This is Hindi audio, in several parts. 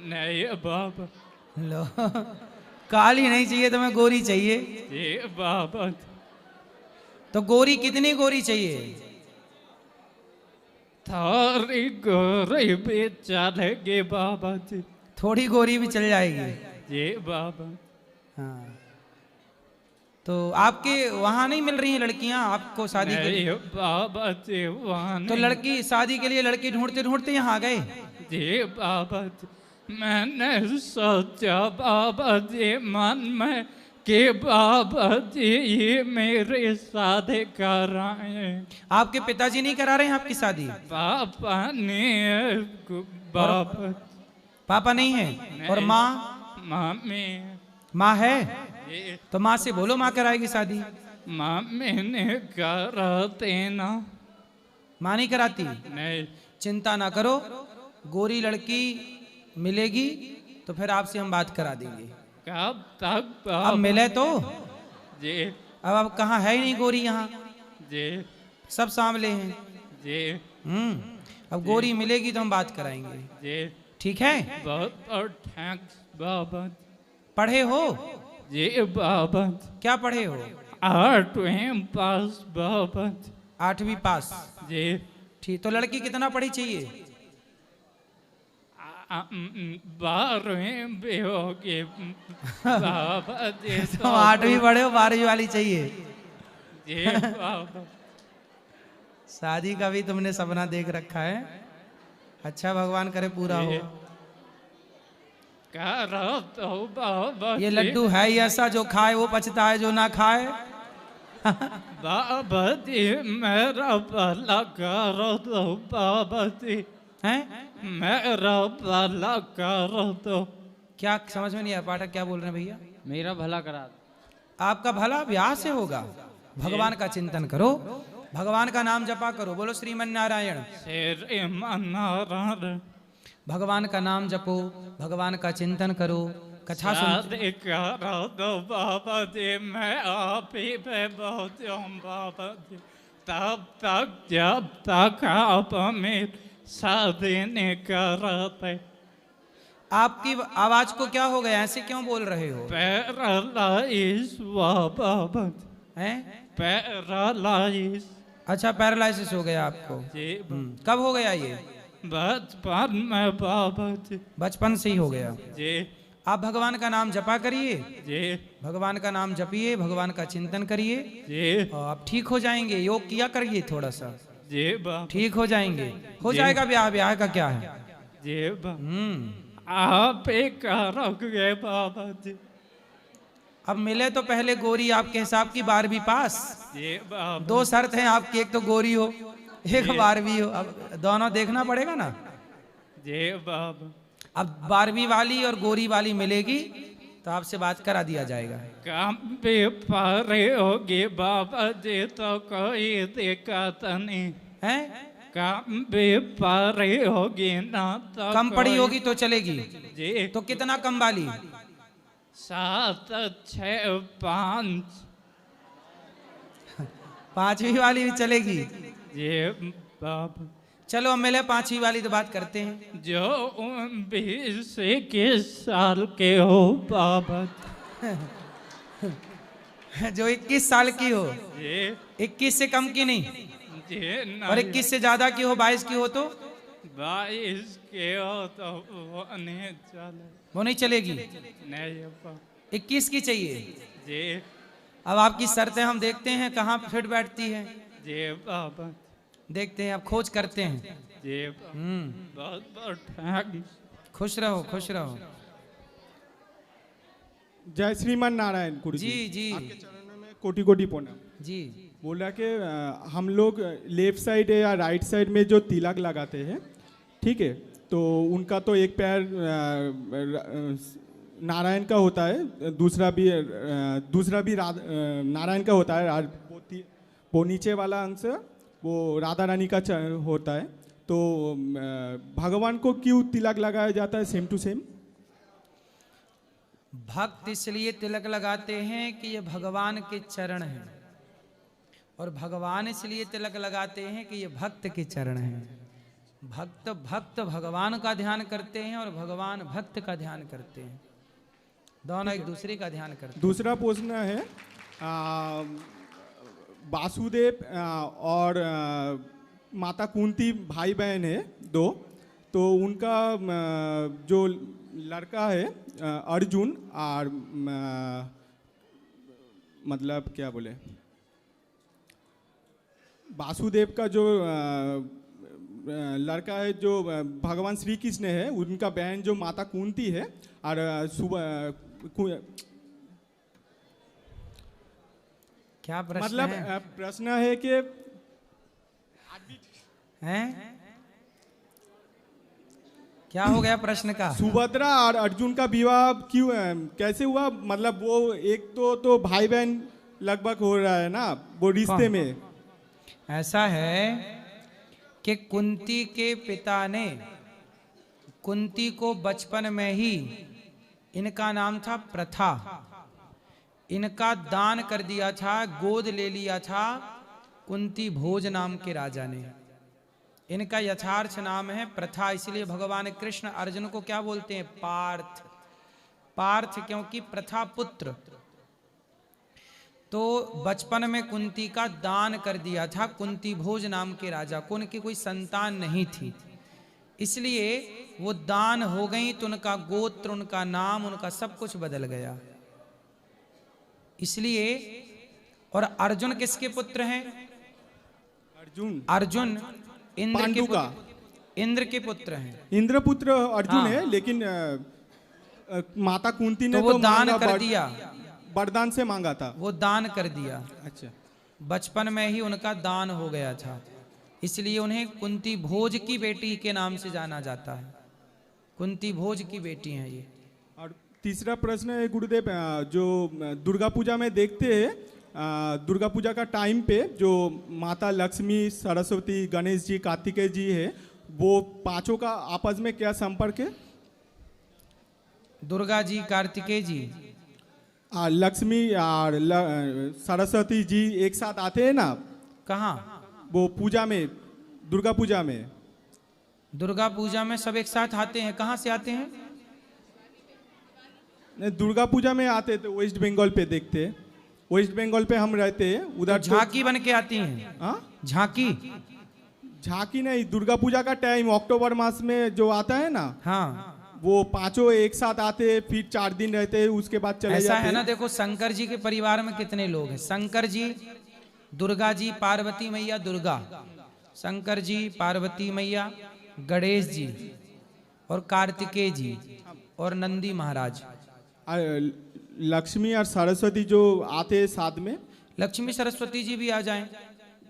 नहीं बाबा। लो, काली नहीं चाहिए तुम्हें, गोरी चाहिए। जी बाबा। तो गोरी कितनी गोरी चाहिए? थारी गोरी भी चलेगी बाबा जी। थोड़ी गोरी भी चल जाएगी। जी बाबा। हाँ, तो आपके वहां नहीं मिल रही हैं लड़कियां आपको शादी के लिए? नहीं बाबा जी वहाँ तो नहीं। लड़की शादी के लिए लड़की ढूंढते ढूंढते यहाँ आ गए। जी बाबा जी, मैंने सोचा बाबा जी मन में कि बाबा जी ये मेरी शादी कराए। आपके पिताजी नहीं करा रहे हैं आपकी शादी? पापा ने बाबा पापा नहीं है? और नहीं। माँ? मम्मी। माँ है? ये तो माँ से बोलो, माँ कराएगी शादी। मम्मी ने करा देना। माँ नहीं कराती? नहीं। चिंता ना करो, गोरी लड़की मिलेगी तो फिर आपसे हम बात करा देंगे। कब तक अब बाबा मिले तो? जी। अब कहाँ है ही नहीं गोरी यहाँ, जी। सब सांवले हैं। जी। अब गोरी मिलेगी तो हम बात कराएंगे। जी। ठीक है? बहुत बहुत थैंक्स बाबा। पढ़े हो? जी बाबा। क्या पढ़े हो? 8वीं पास बाबा। 8वीं पास? जी। ठीक, तो लड़की कितना पढ़ी चाहिए? 12वीं भी होगी बाबा जी। तो 8वीं पढ़े हो, 12वीं वाली चाहिए? जी बाबा। शादी का भी तुमने सपना देख रखा है। अच्छा, भगवान करे पूरा हो। करो तो बाबा ये जी। लड्डू है ही ऐसा, जो खाए वो पछता है, जो ना खाए। बाबा जी मेरा भला करो तो बाबा जी। हैं? मेरा भला करो तो। क्या समझ में नहीं आया पाठक, क्या बोल रहे हैं भैया? मेरा भला करा दो। आपका भला ब्याह से होगा। भगवान का चिंतन करो, भगवान का नाम जपा करो। बोलो श्रीमन नारायण। श्रीमन्नारायण। भगवान का नाम जपो, भगवान का चिंतन करो, कथा सुन। शादी करो तो बाबा जी, मैं आप ही पे बहुत हूँ बाबा जी। तब तक जब तक आप मेरी शादी नहीं करते। आपकी आवाज को क्या हो गया, ऐसे क्यों बोल रहे हो? पैरालाइज बाबा जी। हैं? पैरालाइज। अच्छा, पैरालिसिस हो गया आपको? जी। कब हो गया ये? बचपन में बाबा जी। बचपन से ही हो गया। जी। आप भगवान का नाम जपा करिए, जी। भगवान का नाम जपिए, भगवान का चिंतन करिए, जी। और आप ठीक हो जाएंगे। योग किया करिए थोड़ा सा, जी बाबा। ठीक हो जाएंगे। हो जी। जाएगा ब्याह, ब्याह का क्या है। जी बाबा। आप ही करोगे बाबा जी। अब मिले तो पहले गोरी आपके हिसाब की 12वीं पास। जी बाबा। 2 शर्त हैं आपकी, एक तो गोरी हो, एक 12वीं हो। अब दोनों देखना पड़ेगा ना। जी बाबा। अब 12वीं वाली और गोरी वाली मिलेगी तो आपसे बात करा दिया जाएगा। काम भी पारे होगी बाबा जी, तो कोई दिक्कत नहीं हैं? काम भी पारे होगी ना तो कम पड़ी होगी तो चलेगी? जी। तो कितना कम वाली? 7, 6, 5। 5वीं वाली भी चलेगी? जी बाबा। चलो अब मिले 5वीं वाली तो बात करते हैं। जो 20-21 साल के हो बाबा। जो 21 साल की हो। जी। 21 से कम की नहीं? जी और 21 से ज्यादा की हो, 22 की हो तो? 22 के हो तो वो नहीं चले। वो नहीं चलेगी? नहीं बाबा। 21 की चाहिए? जी। अब आपकी शर्तें हम देखते हैं कहाँ फिट बैठती है। जी बाबा। देखते हैं, अब खोज करते हैं। जी बाबा। बहुत बहुत थैंक्स। खुश रहो, खुश रहो। जय श्रीमान नारायण गुरु जी जी आपके चरणों में कोटि कोटि प्रणाम। जी। बोल रहा कि हम लोग लेफ्ट साइड या राइट साइड में जो तिलक लगाते हैं, ठीक है, तो उनका तो एक पैर नारायण का होता है, दूसरा भी नारायण का होता है, वो नीचे वाला अंश वो राधा रानी का होता है। तो भगवान को क्यों तिलक लगाया जाता है सेम टू सेम? भक्त इसलिए तिलक लगाते हैं कि ये भगवान के चरण हैं, और भगवान इसलिए तिलक लगाते हैं कि ये भक्त के चरण हैं। भक्त भक्त भगवान का ध्यान करते हैं और भगवान भक्त का ध्यान करते हैं, दोनों एक दूसरे का ध्यान करते हैं। दूसरा प्रश्न है वासुदेव और माता कुंती भाई बहन है दो, तो उनका जो लड़का है अर्जुन और मतलब क्या बोले, वासुदेव का जो लड़का है जो भगवान श्री कृष्ण है, उनका बहन जो माता कुंती है, और क्या प्रश्न मतलब है? प्रश्न है कि हैं? क्या हो गया प्रश्न का? सुभद्रा और अर्जुन का विवाह क्यों कैसे हुआ? मतलब वो एक तो भाई बहन लगभग हो रहा है ना वो रिश्ते में। ऐसा है कि कुंती के पिता ने कुंती को बचपन में ही, इनका नाम था प्रथा, इनका दान कर दिया था, गोद ले लिया था कुंती भोज नाम के राजा ने। इनका यथार्थ नाम है प्रथा, इसलिए भगवान कृष्ण अर्जुन को क्या बोलते हैं? पार्थ। पार्थ क्योंकि प्रथा पुत्र। तो बचपन में कुंती का दान कर दिया था कुंती भोज नाम के राजा को, उनकी कोई संतान नहीं थी, इसलिए वो दान हो गई तो उनका गोत्र, उनका नाम, उनका सब कुछ बदल गया। इसलिए और अर्जुन किसके पुत्र हैं? अर्जुन इंद्र के पुत्र, इंद्र के पुत्र हैं। इंद्रपुत्र अर्जुन हाँ। है, लेकिन माता कुंती ने तो वो तो दान कर दिया, वरदान से मांगा था। वो दान कर दिया, अच्छा, बचपन में ही उनका दान हो गया था, इसलिए उन्हें कुंती भोज की बेटी के नाम से जाना जाता है। कुंती भोज की बेटी हैं ये। और तीसरा प्रश्न है गुरुदेव, जो दुर्गा पूजा में देखते हैं, दुर्गा पूजा का टाइम पे जो माता लक्ष्मी, सरस्वती, गणेश जी, कार्तिकेय जी है, वो पांचों का आपस में क्या संपर्क है? दुर्गा जी, कार्तिकेय जी, लक्ष्मी और सरस्वती जी एक साथ आते हैं ना कहाँ? वो पूजा में, दुर्गा पूजा में। दुर्गा पूजा में सब एक साथ आते हैं। कहाँ से आते हैं? नहीं, दुर्गा पूजा में आते थे, वेस्ट बंगाल पे देखते हैं, वेस्ट बंगाल पे हम रहते हैं उधर। झांकी बन के आती हैं। हाँ, झांकी? झांकी नहीं, दुर्गा पूजा का टाइम अक्टूबर मास में जो आता है ना, हाँ, वो पांचों एक साथ आते हैं, फिर 4 दिन रहते हैं, उसके बाद चले ऐसा जाते है ना। हैं। देखो शंकर जी के परिवार में कितने लोग हैं? शंकर जी, दुर्गा जी, पार्वती मैया दुर्गा, शंकर जी, पार्वती मैया, गणेश जी और कार्तिकेय जी और नंदी महाराज। लक्ष्मी और सरस्वती जो आते हैं साथ में। लक्ष्मी सरस्वती जी भी आ जाएं,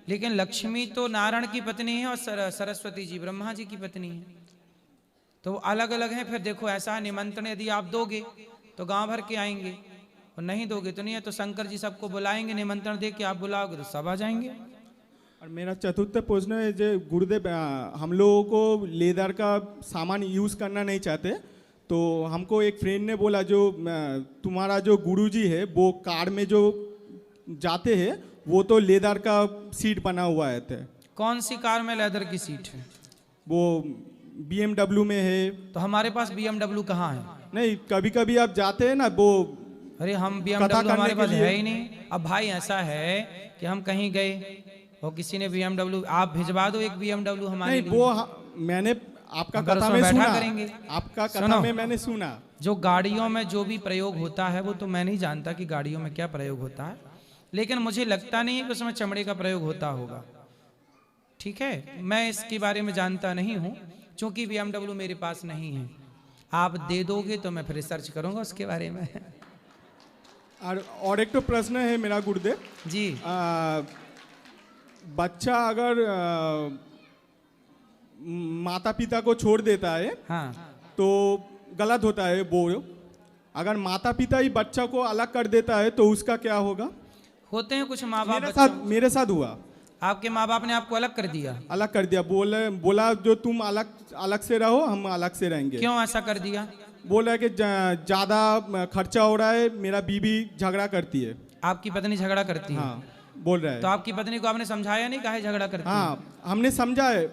लेकिन लक्ष्मी तो नारायण की पत्नी है और सरस्वती जी ब्रह्मा जी की पत्नी है, तो अलग अलग हैं। फिर देखो ऐसा है, निमंत्रण यदि आप दोगे तो गांव भर के आएंगे, और नहीं दोगे तो नहीं है। तो शंकर जी सबको बुलाएंगे, निमंत्रण दे के आप बुलाओगे तो सब आ जाएंगे। और मेरा चतुर्थ प्रश्न है, जो गुरुदेव हम लोगों को लेदर का सामान यूज़ करना नहीं चाहते, तो हमको एक फ्रेंड ने बोला जो तुम्हारा जो गुरुजी है वो कार में जो जाते हैं वो तो लेदर का सीट बना हुआ है। कौन सी कार में लेदर की सीट है? वो BMW में है। तो हमारे पास BMW कहाँ है? नहीं, कभी कभी आप जाते हैं ना वो। अरे हम कथा BMW करने हमारे के पास लिए। है ही नहीं। अब भाई ऐसा है कि हम कहीं गए और किसी ने BMW, आप भिजवा दो एक BMW हमारे नहीं, लिए। वो मैंने आपका अगर कथा उसमें में बैठा सुना, करेंगे। आपका कथा सुनो। में मैंने सुना। जो गाड़ियों में जो भी प्रयोग होता है वो तो मैं नहीं जानता कि गाड़ियों में क्या प्रयोग होता है, लेकिन मुझे लगता नहीं है कि उसमें चमड़े का प्रयोग होता होगा। ठीक है, मैं इसके बारे में जानता नहीं हूँ, क्योंकि BMW मेरे पास नहीं है। आप दे दोगे तो मैं फिर रिसर्च करूंगा उसके बारे में। और एक तो प्रश्न है मेरा गुरुदेव जी। बच्चा अगर माता पिता को छोड़ देता है हाँ, तो गलत होता है वो। अगर माता पिता ही बच्चा को अलग कर देता है तो उसका क्या होगा? होते हैं कुछ माँ बाप मेरे साथ हुआ। आपके माँ बाप ने आपको अलग कर दिया? अलग कर दिया, बोला जो तुम अलग से रहो, हम अलग से रहेंगे। क्यों ऐसा कर दिया? बोला कि ज्यादा खर्चा हो रहा है, मेरा बीवी झगड़ा करती है। आपकी पत्नी झगड़ा करती है? हाँ, बोल रहा है। तो आपकी पत्नी को आपने समझाया नहीं काहे झगड़ा करती है? हाँ, हमने समझा है।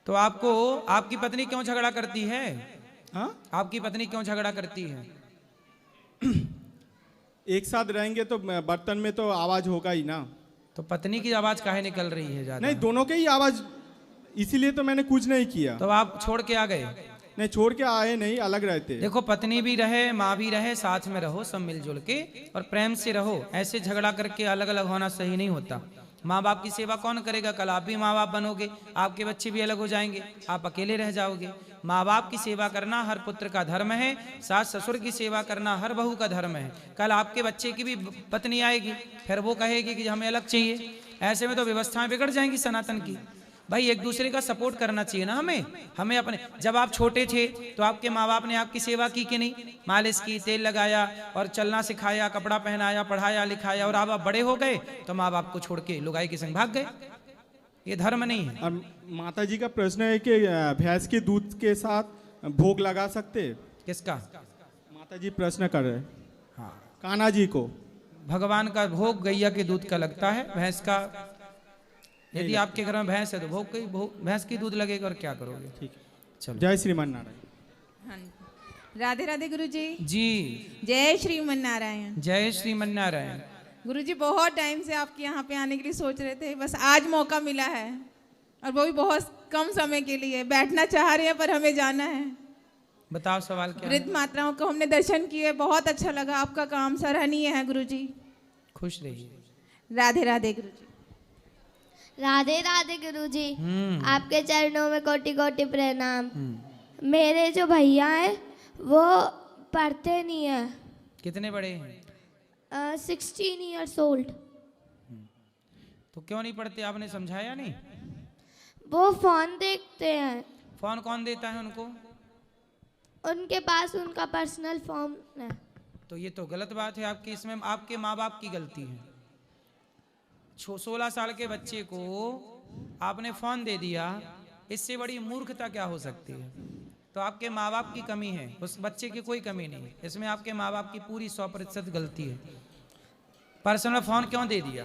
तो आपको आपकी पत्नी क्यों झगड़ा करती है? हाँ, आपकी पत्नी क्यों झगड़ा करती है? एक साथ रहेंगे तो बर्तन में तो आवाज होगा ही ना। तो पत्नी की आवाज काहे निकल रही है ज्यादा? नहीं, दोनों के ही आवाज, इसीलिए तो मैंने कुछ नहीं किया। तो आप छोड़ के आ गए? नहीं, छोड़ के आए नहीं, अलग रहते। देखो, पत्नी भी रहे, माँ भी रहे, साथ में रहो, सब मिलजुल के और प्रेम से रहो। ऐसे झगड़ा करके अलग अलग होना सही नहीं होता। माँ बाप की सेवा कौन करेगा? कल आप भी माँ बाप बनोगे, आपके बच्चे भी अलग हो जाएंगे, आप अकेले रह जाओगे। माँ बाप की सेवा करना हर पुत्र का धर्म है, सास ससुर की सेवा करना हर बहू का धर्म है। कल आपके बच्चे की भी पत्नी आएगी, फिर वो कहेगी कि हमें अलग चाहिए। ऐसे में तो व्यवस्थाएं बिगड़ जाएंगी सनातन की। भाई एक दूसरे का सपोर्ट करना चाहिए ना हमें अपने। जब आप छोटे थे तो आपके माँ बाप ने आपकी सेवा की कि नहीं? मालिश की, तेल लगाया और चलना सिखाया, कपड़ा पहनाया, पढ़ाया लिखाया, और आप बड़े हो गए तो माँ बाप को छोड़ के लुगाई के संग भाग गए। ये धर्म नहीं है। और माता जी का प्रश्न है कि भैंस के दूध के साथ भोग लगा सकते? किसका? माता जी प्रश्न कर रहे हैं। हाँ, कान्हा जी को। भगवान का भोग गैया के दूध का लगता है, भैंस का यदि आपके घर में भैंस है तो भैंस की दूध लगेगा, और क्या करोगे? ठीक है, चलो। जय श्रीमान नारायण। हाँ जी। राधे राधे गुरु जी। जी, जय श्रीमन नारायण। जय श्रीमन नारायण। गुरु जी बहुत टाइम से आपके यहाँ पे आने के लिए सोच रहे थे, बस आज मौका मिला है, और वो भी बहुत कम समय के लिए। बैठना चाह रहे हैं पर हमें जाना है। बताओ सवाल क्या है? वृद्ध माताओं को हमने दर्शन किए, बहुत अच्छा लगा। आपका काम सराहनीय है गुरु जी। खुश रहिए। राधे राधे गुरु जी। राधे राधे गुरुजी, आपके चरणों में कोटि कोटि प्रणाम। मेरे जो भैया हैं वो पढ़ते नहीं है। कितने बड़े हैं? 16 years old। तो क्यों नहीं पढ़ते? आपने समझाया नहीं? वो फोन देखते हैं। फोन कौन देता है उनको? उनके पास उनका पर्सनल फोन है। तो ये तो गलत बात है आपकी। इसमें आपके माँ बाप की गलती है। 16 साल के बच्चे को आपने फोन दे दिया, इससे बड़ी मूर्खता क्या हो सकती है? तो आपके माँ बाप की कमी है, उस बच्चे की कोई कमी नहीं है। इसमें आपके माँ बाप की पूरी 100% गलती है। पर्सनल फोन क्यों दे दिया?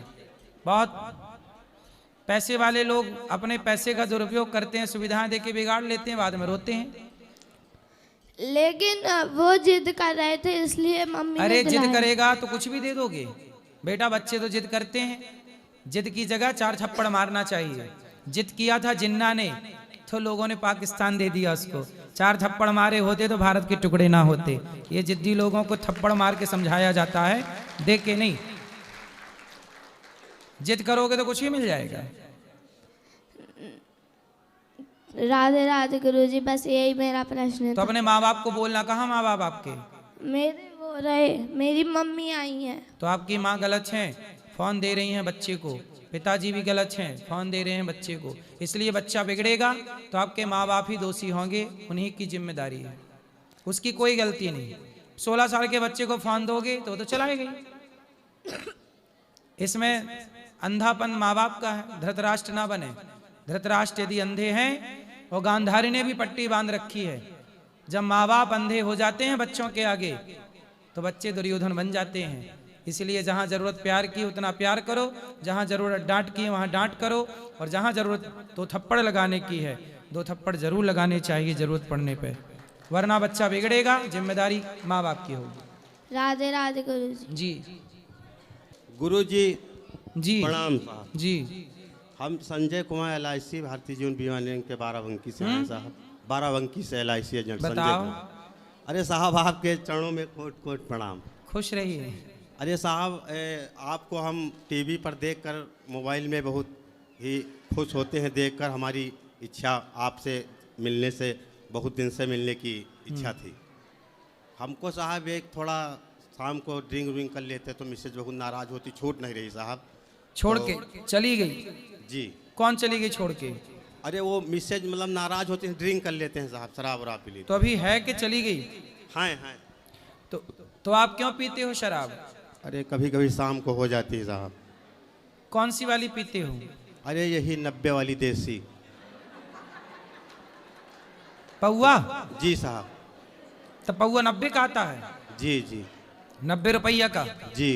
बहुत पैसे वाले लोग अपने पैसे का दुरुपयोग करते हैं, सुविधाएं देके बिगाड़ लेते हैं, बाद में रोते हैं। लेकिन वो जिद कर रहे थे इसलिए मम्मी अरे ने जिद दिलाया। करेगा तो कुछ भी दे दोगे बेटा? बच्चे तो जिद करते हैं। जिद की जगह 4 थप्पड़ मारना चाहिए। जिद किया था जिन्ना ने तो लोगों ने पाकिस्तान दे दिया उसको। 4 थप्पड़ मारे होते तो भारत के टुकड़े ना होते। ये जिद्दी लोगों को थप्पड़ मार के समझाया जाता है, देख के नहीं। जिद करोगे तो कुछ भी मिल जाएगा। राधे राधे गुरुजी, बस यही मेरा प्रश्न तो था। अपने माँ बाप को बोलना। कहाँ माँ बाप आपके? मेरे वो रहे, मेरी मम्मी आई हैं। तो आपकी माँ गलत है, फोन दे रही हैं बच्चे को। पिताजी भी गलत हैं, फोन दे रहे हैं बच्चे को। इसलिए बच्चा बिगड़ेगा तो आपके माँ बाप ही दोषी होंगे, उन्हीं की जिम्मेदारी है, उसकी कोई गलती नहीं। 16 साल के बच्चे को फोन दोगे तो चलाएगा ही। इसमें अंधापन माँ बाप का है। धृतराष्ट्र ना बने। धृतराष्ट्र यदि अंधे हैं, और गांधारी ने भी पट्टी बांध रखी है। जब माँ बाप अंधे हो जाते हैं बच्चों के आगे तो बच्चे दुर्योधन बन जाते हैं। इसलिए जहाँ जरूरत प्यार की उतना प्यार करो, जहाँ जरूरत डांट की वहाँ डांट करो, और जहाँ जरूरत 2 थप्पड़ लगाने की है 2 थप्पड़ जरूर लगाने चाहिए जरूरत पड़ने पे, वरना बच्चा बिगड़ेगा। जिम्मेदारी माँ बाप की होगी। राधे राधे गुरुजी। जी गुरु जी जी प्रणाम साहब। जी। हम संजय कुमार LIC भारतीय जीवन बीमा निगम के 12 से हैं साहब। 12 से LIC एजेंट संजय बताओ। कुमार। अरे साहब आपके चरणों में कोट कोट प्रणाम। खुश रहिए। अरे साहब आपको हम टीवी पर देखकर मोबाइल में बहुत ही खुश होते हैं देखकर। हमारी इच्छा आपसे मिलने से बहुत दिन से मिलने की इच्छा थी। हमको साहब एक थोड़ा शाम को ड्रिंक कर लेते तो मिसेज बहुत नाराज होती, छूट नहीं रही साहब। छोड़ तो- के चली गई? जी। कौन चली गई छोड़ के? अरे वो मिसेज मतलब नाराज होती हैं, ड्रिंक कर लेते हैं साहब, शराब वराब पी लेते। तो अभी है कि चली गई? हैं। तो आप क्यों पीते हो शराब? अरे कभी कभी शाम को हो जाती है साहब। कौन सी वाली पीते हो? अरे यही 90 वाली देसी। पौवा? जी साहब। तो पौवा 90 का आता है? जी जी 90 रुपया का? जी।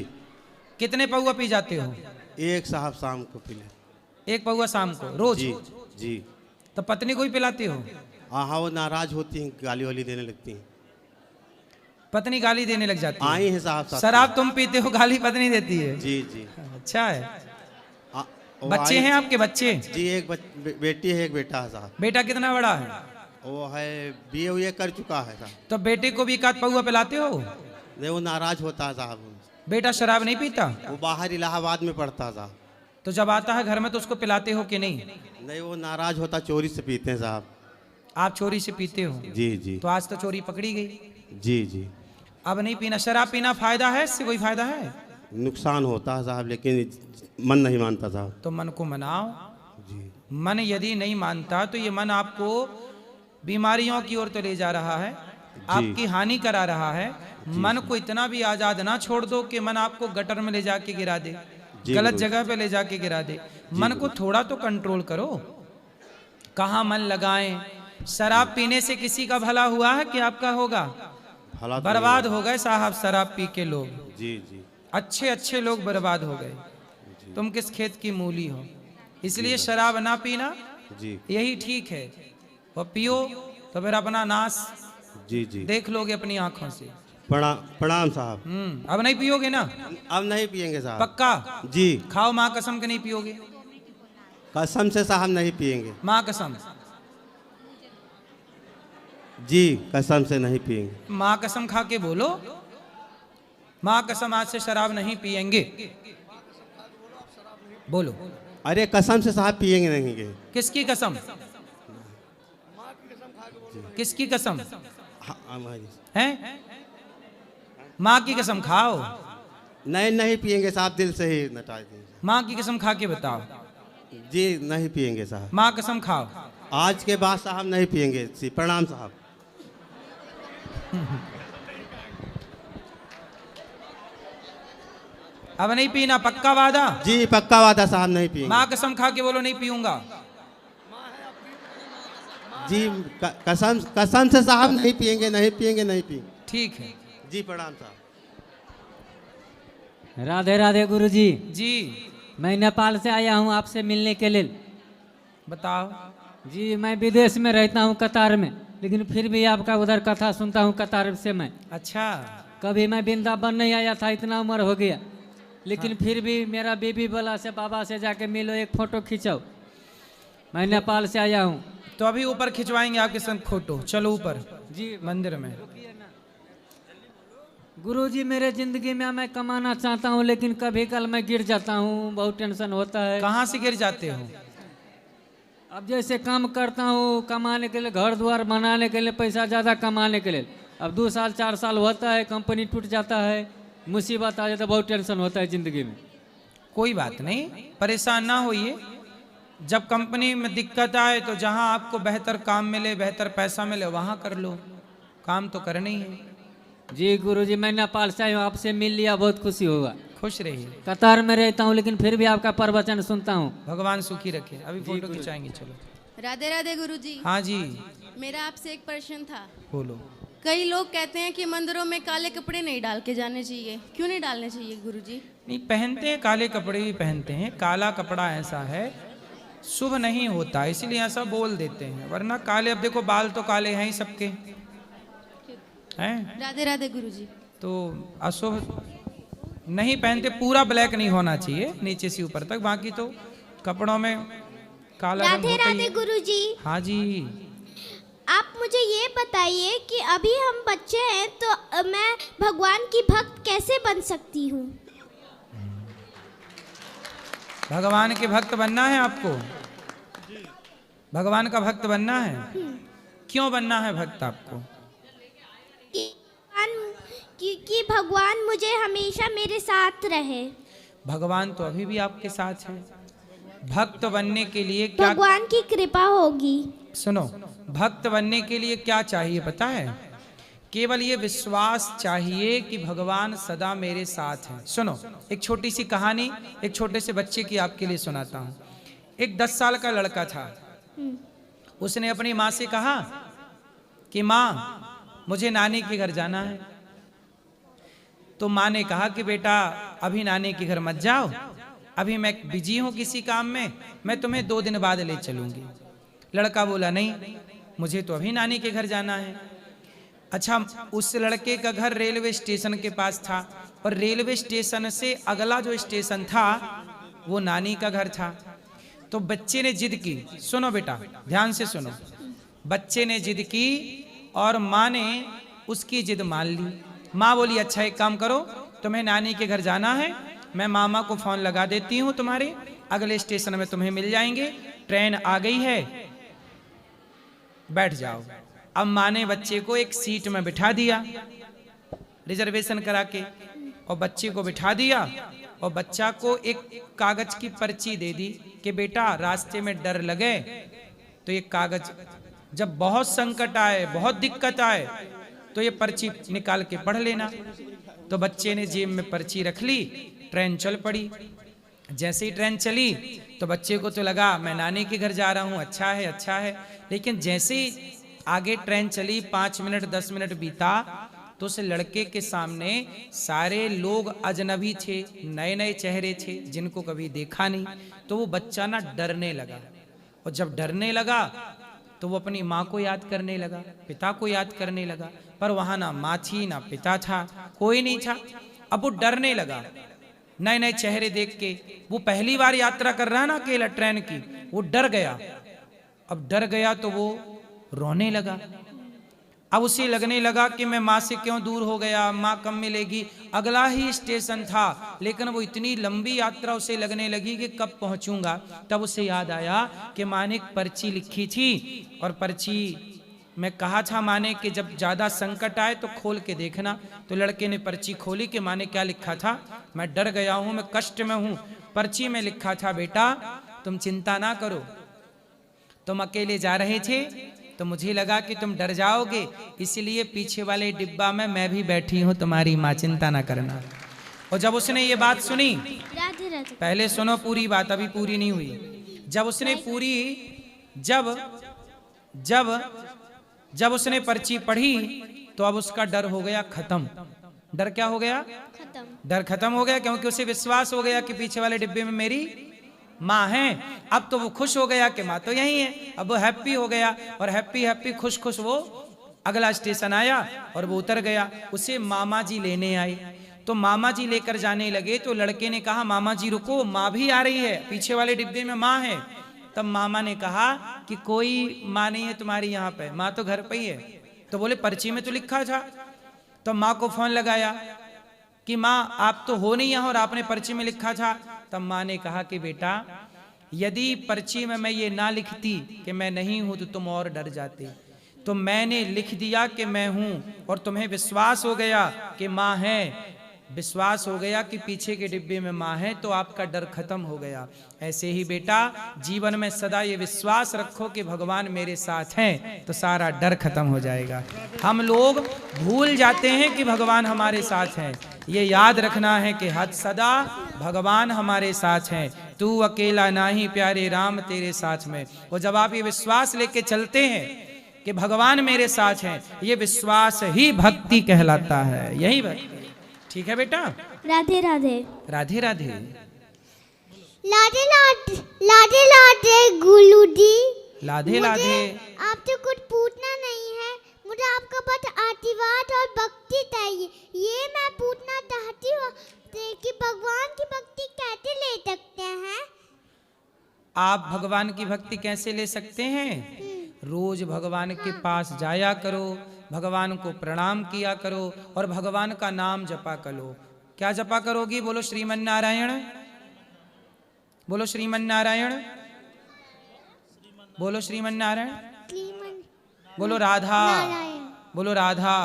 कितने पौवा पी जाते हो? एक साहब शाम को पी ले। एक पौवा शाम को रोज? जी जी। तो पत्नी को ही पिलाते हो? हाँ, वो नाराज होती हैं, गाली वाली देने लगती हैं। पत्नी गाली देने लग जाती है? आई हैं साहब साथ शराब तुम पीते हो, गाली पत्नी देती है? में। जी जी। अच्छा है। वो बच्चे आई- हैं आपके? बच्चे? जी, एक बेटी है, एक बेटा है साहब। बेटा कितना बड़ा है? वो है BA कर चुका है साहब। तो बेटे को भी एक आध पौआ पिलाते हो? नहीं, वो नाराज होता है साहब। बेटा शराब नहीं पीता? वो बाहर इलाहाबाद में पढ़ता है साहब। तो जब आता है घर में तो उसको पिलाते हो कि नहीं? नहीं, वो नाराज होता, चोरी से पीते हैं साहब। आप चोरी से पीते हो? जी जी। तो आज तो चोरी पकड़ी गई। जी जी। अब नहीं पीना। शराब पीना फायदा है? इससे कोई फायदा है? नुकसान होता है साहब, लेकिन मन नहीं मानता साहब। तो मन को मनाओ। जी मन यदि नहीं मानता तो ये मन आपको बीमारियों की ओर तो ले जा रहा है, आपकी हानि करा रहा है। मन को इतना भी आजाद ना छोड़ दो कि मन आपको गटर में ले जाके गिरा दे, गलत जगह पे ले जाके गिरा दे। मन को थोड़ा तो कंट्रोल करो। कहाँ मन लगाएं? शराब पीने से किसी का भला हुआ है कि आपका होगा? हालात बर्बाद हो गए साहब शराब पी के लोग। जी जी। अच्छे अच्छे लोग बर्बाद हो गए। तुम किस खेत की मूली हो? इसलिए शराब ना पीना जी यही ठीक है। और पियो तो फिर अपना नाश जी जी। देख लोगे अपनी आंखों से। प्रणाम साहब। अब नहीं पियोगे ना? अब नहीं पियेंगे साहब। पक्का? जी, खाओ माँ कसम के नहीं पियोगे? कसम से साहब नहीं पियेंगे। माँ कसम? जी, कसम से नहीं पियेंगे। माँ कसम खा के बोलो, माँ कसम आज से शराब नहीं पियेंगे। बोलो। अरे कसम से साहब पियेंगे नहीं गे। किसकी कसम? किसकी कसम हाँ, हमारी। है? माँ की कसम खाओ। नहीं नहीं पियेंगे साहब, दिल से ही नटा देंगे। माँ की कसम खा के बताओ। जी, नहीं पियेंगे साहब। माँ कसम खाओ। आज के बाद साहब नहीं पियेंगे। जी, प्रणाम साहब। अब नहीं पीना, पक्का वादा? जी, पक्का वादा साहब, नहीं पियेंगे। माँ कसम खा के बोलो नहीं पीऊंगा। जी, कसम कसम से साहब नहीं पियेंगे, नहीं पियेंगे, नहीं पियेंगे। ठीक है जी, प्रणाम साहब। राधे राधे गुरुजी। जी। मैं नेपाल से आया हूँ आपसे मिलने के लिए। बताओ। जी, मैं विदेश में रहता हूँ, कतार में, लेकिन फिर भी आपका उधर कथा सुनता हूँ कतार से मैं। अच्छा। कभी मैं वृंदावन नहीं आया था, इतना उम्र हो गया, लेकिन फिर भी मेरा बीबी बोला से बाबा से जाके मिलो, एक फोटो खींचो। मैं नेपाल से आया हूँ। तो अभी ऊपर खिंचवाएंगे आपके संग फोटो। चलो ऊपर जी मंदिर में। गुरुजी, मेरे जिंदगी में मैं कमाना चाहता हूँ, लेकिन कभी कल मैं गिर जाता हूँ, बहुत टेंशन होता है। कहाँ से गिर जाते हो? अब जैसे काम करता हूँ कमाने के लिए, घर द्वार बनाने के लिए, पैसा ज़्यादा कमाने के लिए, अब 2 साल 4 साल होता है, कंपनी टूट जाता है, मुसीबत आ जाता है, बहुत टेंशन होता है ज़िंदगी में। कोई बात नहीं, परेशान ना होइए। जब कंपनी में दिक्कत आए तो जहाँ आपको बेहतर काम मिले, बेहतर पैसा मिले, वहाँ कर लो। काम तो करना ही है। जी गुरुजी, मैं नेपाल से आया हूँ, आपसे मिल लिया, बहुत खुशी होगा। खुश रहिए। कतार में रहता हूँ, लेकिन फिर भी आपका प्रवचन सुनता हूँ। भगवान सुखी रखे। अभी फोटो खिंचाएंगे। चलो। राधे राधे गुरुजी। हाँ जी, मेरा आपसे एक प्रश्न था। बोलो। कई लोग कहते हैं कि मंदिरों में काले कपड़े नहीं डाल के जाने चाहिए, क्यों नहीं डालने चाहिए गुरुजी? नहीं, पहनते हैं, काले कपड़े भी पहनते हैं। काला कपड़ा ऐसा है शुभ नहीं होता, इसलिए ऐसा बोल देते हैं। वरना काले, अब देखो बाल तो काले हैं ही सबके, हैं? राधे राधे गुरुजी। तो अशुभ नहीं पहनते। पूरा ब्लैक नहीं होना चाहिए, नीचे से ऊपर तक। बाकी तो कपड़ों में काला रंग राधे होता ही राधे है। गुरुजी। हाँ जी। आप मुझे ये बताइए कि अभी हम बच्चे हैं तो मैं भगवान की भक्त कैसे बन सकती हूँ? भगवान के भक्त बनना है आपको? भगवान का भक्त बनना है? क्यों बनना है भक्त आपको? कि भगवान मुझे हमेशा मेरे साथ रहे। भगवान तो अभी भी आपके साथ है। भक्त बनने के लिए क्या? भगवान की कृपा होगी। सुनो, भक्त बनने के लिए क्या चाहिए पता है? केवल ये विश्वास चाहिए कि भगवान सदा मेरे साथ हैं। सुनो, एक छोटी सी कहानी एक छोटे से बच्चे की आपके लिए सुनाता हूँ। एक 10 साल का लड़का था। उसने अपनी माँ से कहा कि माँ, मुझे नानी के घर जाना है। तो माँ ने कहा कि बेटा, अभी नानी के घर मत जाओ, अभी मैं बिजी हूँ किसी काम में, मैं तुम्हें 2 दिन बाद ले चलूंगी। लड़का बोला नहीं, मुझे तो अभी नानी के घर जाना है। अच्छा, उस लड़के का घर रेलवे स्टेशन के पास था और रेलवे स्टेशन से अगला जो स्टेशन था वो नानी का घर था। तो बच्चे ने जिद की, सुनो बेटा ध्यान से सुनो, बच्चे ने जिद की और माँ ने उसकी जिद मान ली। माँ बोली अच्छा एक काम करो, तुम्हें नानी के घर जाना है, मैं मामा को फोन लगा देती हूँ, तुम्हारे अगले स्टेशन में तुम्हें मिल जाएंगे, ट्रेन आ गई है, बैठ जाओ। अब माँ ने बच्चे को एक सीट में बिठा दिया रिजर्वेशन करा के, और बच्चे को बिठा दिया और बच्चा को एक कागज की पर्ची दे दी कि बेटा रास्ते में डर लगे तो ये कागज, जब बहुत संकट आए, बहुत दिक्कत आए तो ये पर्ची निकाल के पढ़ लेना। तो बच्चे ने जेब में पर्ची रख ली, ट्रेन चल पड़ी। जैसे ही ट्रेन चली तो बच्चे को तो लगा मैं नानी के घर जा रहा हूँ, अच्छा है अच्छा है। लेकिन जैसे ही आगे ट्रेन चली, 5 मिनट 10 मिनट बीता तो उस लड़के के सामने सारे लोग अजनबी थे, नए नए चेहरे थे जिनको कभी देखा नहीं। तो वो बच्चा ना डरने लगा, और जब डरने लगा तो वो अपनी माँ को याद करने लगा, पिता को याद करने लगा, पर वहां ना माँ थी ना पिता था, कोई नहीं था। अब वो डरने लगा, नए नए चेहरे देख के। वो पहली बार यात्रा कर रहा है ना अकेला ट्रेन की, वो डर गया। अब डर गया तो वो रोने लगा। अब उसे लगने लगा कि मैं माँ से क्यों दूर हो गया, माँ कब मिलेगी। अगला ही स्टेशन था, लेकिन वो इतनी लंबी यात्रा उसे लगने लगी कि कब पहुंचूंगा। तब उसे याद आया कि माँ ने एक पर्ची लिखी थी, और पर्ची में कहा था माँ ने कि जब ज्यादा संकट आए तो खोल के देखना। तो लड़के ने पर्ची खोली कि माँ ने क्या लिखा था, मैं डर गया हूं, मैं कष्ट में हूं। पर्ची में लिखा था बेटा तुम चिंता ना करो, तुम अकेले जा रहे थे तो मुझे लगा कि तुम डर जाओगे, इसलिए पीछे वाले डिब्बा में मैं भी बैठी हूं, तुम्हारी माँ, चिंता ना करना। और जब उसने ये बात सुनी, राधे राधे। पहले सुनो पूरी बात, अभी पूरी नहीं हुई। जब उसने पूरी जब जब जब उसने पर्ची पढ़ी तो अब उसका डर हो गया खत्म। डर क्या हो गया? खत्म। डर खत्म हो गया, क्योंकि उसे विश्वास हो गया कि पीछे वाले डिब्बे में मेरी माँ है। अब तो वो खुश हो गया कि माँ तो यही है। अब वो हैप्पी हो गया, और हैप्पी हैप्पी खुश खुश वो अगला स्टेशन आया और वो उतर गया। उसे मामा जी लेने आए, तो मामा जी लेकर जाने लगे। तो लड़के ने कहा मामा जी रुको, माँ भी आ रही है, पीछे वाले डिब्बे में माँ है। तब मामा ने कहा कि कोई माँ नहीं है तुम्हारी यहाँ पे, माँ तो घर पे ही है। तो बोले पर्ची में तो लिखा था। तो माँ को फोन लगाया कि माँ आप तो हो नहीं यहाँ और आपने पर्ची में लिखा था। तब माँ ने कहा कि बेटा यदि पर्ची में मैं ये ना लिखती कि मैं नहीं हूं तो तुम और डर जाते। तो मैंने लिख दिया कि मैं हूं, और तुम्हें विश्वास हो गया कि माँ है, विश्वास हो गया कि पीछे के डिब्बे में माँ है, तो आपका डर खत्म हो गया। ऐसे ही बेटा जीवन में सदा ये विश्वास रखो कि भगवान मेरे साथ हैं, तो सारा डर खत्म हो जाएगा। हम लोग भूल जाते हैं कि भगवान हमारे साथ हैं। ये याद रखना है कि हद सदा भगवान हमारे साथ हैं। तू अकेला नाही प्यारे राम तेरे साथ में। और जब आप ये विश्वास लेके चलते हैं कि भगवान मेरे साथ हैं, ये विश्वास ही भक्ति कहलाता है। यही भक्ति। ठीक है बेटा? राधे राधे। राधे राधे। लाडे लाडे लाडे लाडे गुलू जी। लाधे लाधे। आपसे कुछ पूछना नहीं है, मुझे आपका बस आशीर्वाद और भक्ति चाहिए। ये मैं पूछना चाहती हूँ कि भगवान की भक्ति कैसे ले सकते हैं? आप भगवान की भक्ति कैसे ले सकते हैं? रोज भगवान के पास जाया करो, भगवान को प्रणाम किया करो, और भगवान का नाम जपा करो। क्या जपा करोगी? बोलो श्रीमन नारायण, बोलो श्रीमन नारायण, बोलो श्रीमन नारायण, बोलो राधा, बोलो राधा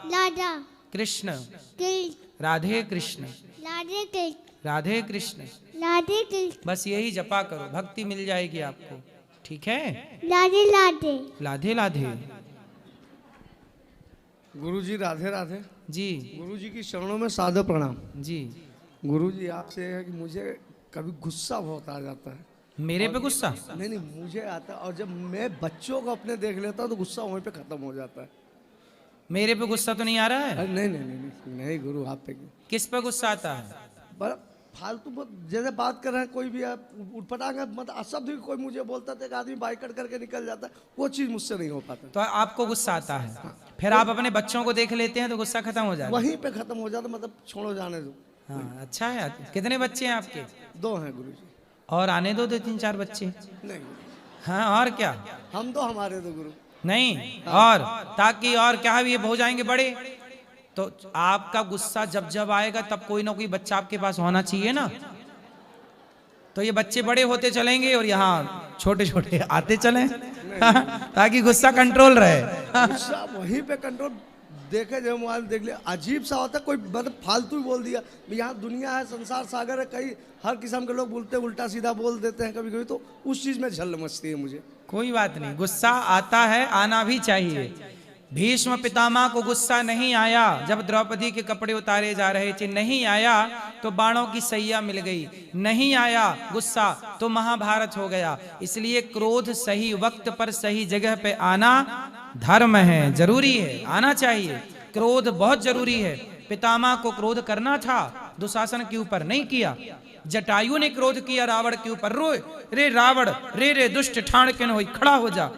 राधा कृष्ण, कृष्ण राधे कृष्ण, राधे कृष्ण, राधे कृष्ण। राधे कृष्ण। बस यही जपा करो, भक्ति मिल जाएगी आपको। ठीक है? राधे राधे। लाधे लाधे। गुरुजी राधे राधे जी। गुरुजी की चरणों में सादर प्रणाम। जी। गुरुजी आपसे है कि मुझे कभी गुस्सा बहुत आ जाता है। मेरे पे गुस्सा? नहीं नहीं, मुझे आता है, और जब मैं बच्चों को अपने देख लेता हूँ तो गुस्सा वहीं पे खत्म हो जाता है। मेरे पे गुस्सा तो नहीं आ रहा है? अरे नहीं नहीं नहीं नहीं, नहीं गुरु आप पे क्यों? किस पे गुस्सा आता है? पर फालतू जैसे बात कर रहे हैं, कोई भी आप उठपटांग मतलब शब्द भी कोई मुझे बोलता था, एक आदमी बाइक कट करके निकल जाता है, वो चीज़ मुझसे नहीं हो पाता। तो आपको गुस्सा आता है, फिर आप अपने बच्चों को देख लेते हैं तो गुस्सा खत्म हो जाता है। वहीं पे खत्म हो जाता, मतलब छोड़ो जाने दो। हाँ, अच्छा है। कितने बच्चे हैं आपके? 2 हैं गुरुजी। और आने दो 2-3-4 बच्चे। नहीं, हाँ, और क्या? हम तो हमारे तो गुरु नहीं, और ताकि और क्या भी ये हो जाएंगे बड़े, तो आपका गुस्सा जब जब आएगा तब कोई ना कोई बच्चा आपके पास होना चाहिए ना। तो ये बच्चे बड़े होते चलेंगे और यहाँ छोटे छोटे आते चले ताकि गुस्सा कंट्रोल रहे। गुस्सा वहीं पे कंट्रोल। देखे जो मोबाइल देख लिया, अजीब सा होता है, कोई मतलब फालतू ही बोल दिया। यहाँ दुनिया है, संसार सागर है, कई हर किस्म के लोग बोलते हैं, उल्टा सीधा बोल देते हैं कभी कभी, तो उस चीज़ में झल मचती है मुझे। कोई बात नहीं, गुस्सा आता है, आना भी चाहिए। भीष्म पितामह को गुस्सा नहीं आया जब द्रौपदी के कपड़े उतारे जा रहे थे, नहीं आया तो बाणों की सैया मिल गई, नहीं आया गुस्सा तो महाभारत हो गया। इसलिए क्रोध सही वक्त पर सही जगह पे आना धर्म है, जरूरी है, आना चाहिए। क्रोध बहुत जरूरी है। पितामह को क्रोध करना था, दुशासन के ऊपर नहीं किया। जटायु ने क्रोध किया रावण के ऊपर, रो रे रावण रे रे दुष्ट ठाण के न होई, खड़ा हो जा।